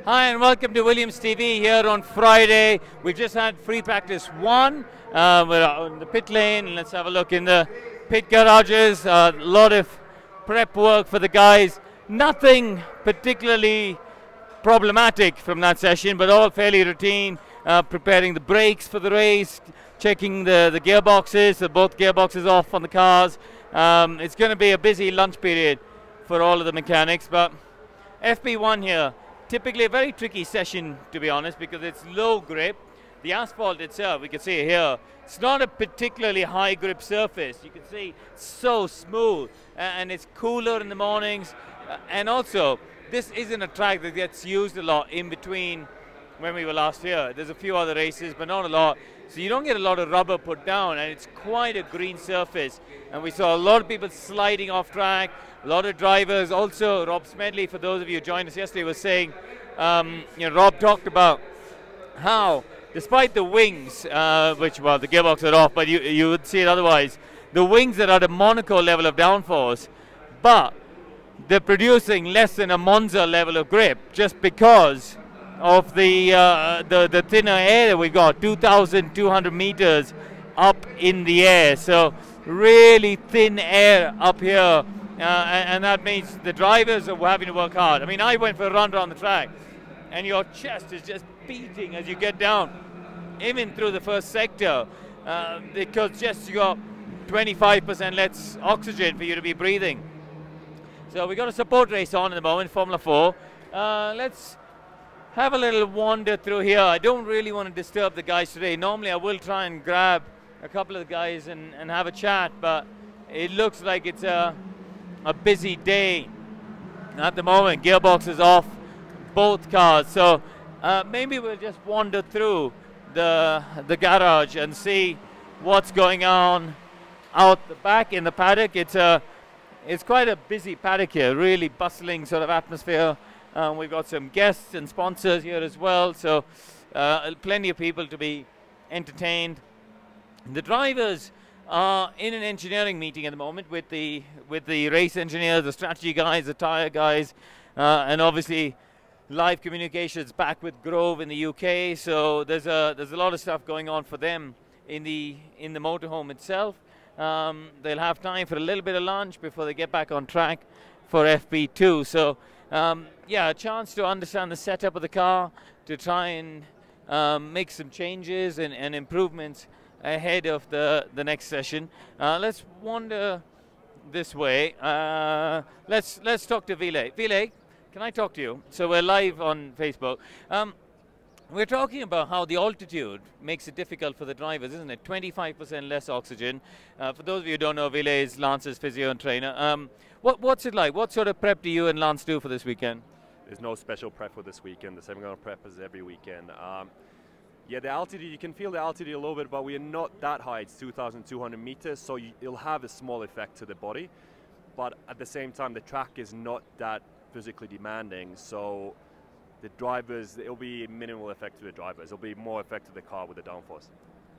Hi and welcome to Williams TV here on Friday. We've just had free practice 1. We're on the pit lane. Let's have a look in the pit garages. A lot of prep work for the guys. Nothing particularly problematic from that session, but all fairly routine. Preparing the brakes for the race, checking the gearboxes, both gearboxes off on the cars. It's going to be a busy lunch period for all of the mechanics, but FP1 here. Typically a very tricky session, to be honest, because it's low grip. The asphalt itself, we can see it here, it's not a particularly high grip surface. You can see it's so smooth, and it's cooler in the mornings. And also, this isn't a track that gets used a lot in between when we were last here. There's a few other races, but not a lot. So you don't get a lot of rubber put down, and it's quite a green surface. And we saw a lot of people sliding off track, a lot of drivers. Also, Rob Smedley, for those of you who joined us yesterday, was saying, Rob talked about how, despite the wings, which, well, the gearbox are off, but you would see it otherwise, the wings that are at a Monaco level of downforce, but they're producing less than a Monza level of grip just because of the thinner air that we got, 2,200 meters up in the air. So really thin air up here, and that means the drivers are having to work hard. I mean, I went for a run around the track, and your chest is just beating as you get down, even through the first sector, because just you got 25% less oxygen for you to be breathing. So we got a support race on at the moment, Formula 4. Let's have a little wander through here. I don't really want to disturb the guys today. Normally I will try and grab a couple of the guys and have a chat, but it looks like it's a busy day at the moment. Gearbox is off, both cars. So maybe we'll just wander through the garage and see what's going on out the back in the paddock. It's quite a busy paddock here, really bustling sort of atmosphere. We've got some guests and sponsors here as well, so plenty of people to be entertained. The drivers are in an engineering meeting at the moment with the race engineers, the strategy guys, the tyre guys, and obviously live communications back with Grove in the UK. So there's a lot of stuff going on for them in the motorhome itself. They'll have time for a little bit of lunch before they get back on track for FP2. So yeah, a chance to understand the setup of the car, to try and make some changes and improvements ahead of the next session. Let's wander this way. Let's talk to Vile. Vile, can I talk to you? So we're live on Facebook. We're talking about how the altitude makes it difficult for the drivers, isn't it? 25% less oxygen. For those of you who don't know, Vile is Lance's physio and trainer. What's it like? What sort of prep do you and Lance do for this weekend? There's no special prep for this weekend. The same kind of prep as every weekend. Yeah, the altitude, you can feel the altitude a little bit, but we are not that high. It's 2,200 meters, so it'll have a small effect to the body. But at the same time, the track is not that physically demanding, so the drivers, it'll be minimal effect to the drivers. It'll be more effect to the car with the downforce.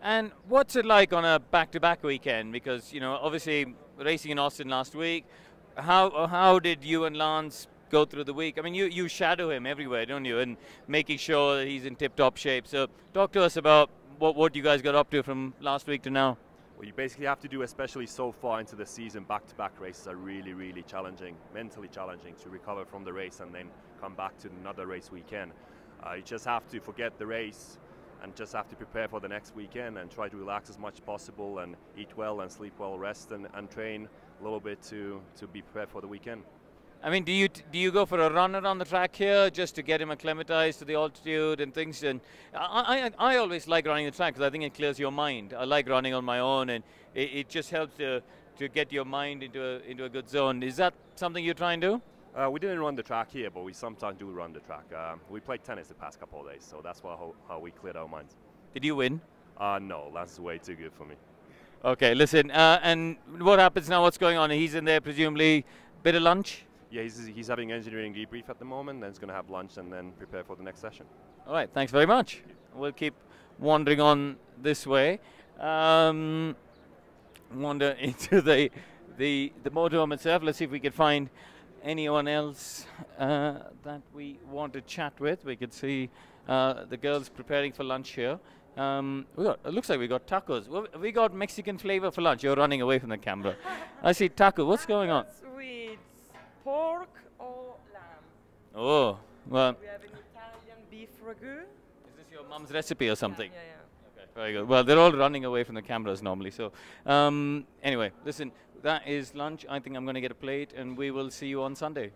And what's it like on a back-to-back weekend? Because, you know, obviously racing in Austin last week, how did you and Lance go through the week? I mean, you shadow him everywhere, don't you? And making sure that he's in tip-top shape. So talk to us about what you guys got up to from last week to now. Well, you basically have to do, especially so far into the season, back-to-back races are really, really challenging, mentally challenging to recover from the race and then come back to another race weekend. You just have to forget the race and just have to prepare for the next weekend and try to relax as much as possible and eat well and sleep well, rest and train a little bit to be prepared for the weekend. I mean, do you go for a run around the track here just to get him acclimatized to the altitude and things? And I always like running the track because I think it clears your mind. I like running on my own, and it just helps to get your mind into a good zone. Is that something you try and do? We didn't run the track here, but we sometimes do run the track. We played tennis the past couple of days, so that's how we cleared our minds. Did you win? No, that's way too good for me. Okay, listen, and what happens now? What's going on? He's in there, presumably, bit of lunch? Yeah, he's having engineering debrief at the moment, then he's going to have lunch and then prepare for the next session. All right, thanks very much. We'll keep wandering on this way. Wander into the motorhome itself. Let's see if we can find anyone else that we want to chat with. We could see the girls preparing for lunch here. It looks like we got tacos. We got Mexican flavor for lunch. You're running away from the camera. I see taco. What's going on? With pork or lamb. Oh, well. We have an Italian beef ragu. Is this your mom's recipe or something? Yeah. Okay, very good. Well, they're all running away from the cameras normally. So, anyway, listen, that is lunch. I think I'm going to get a plate, and we will see you on Sunday.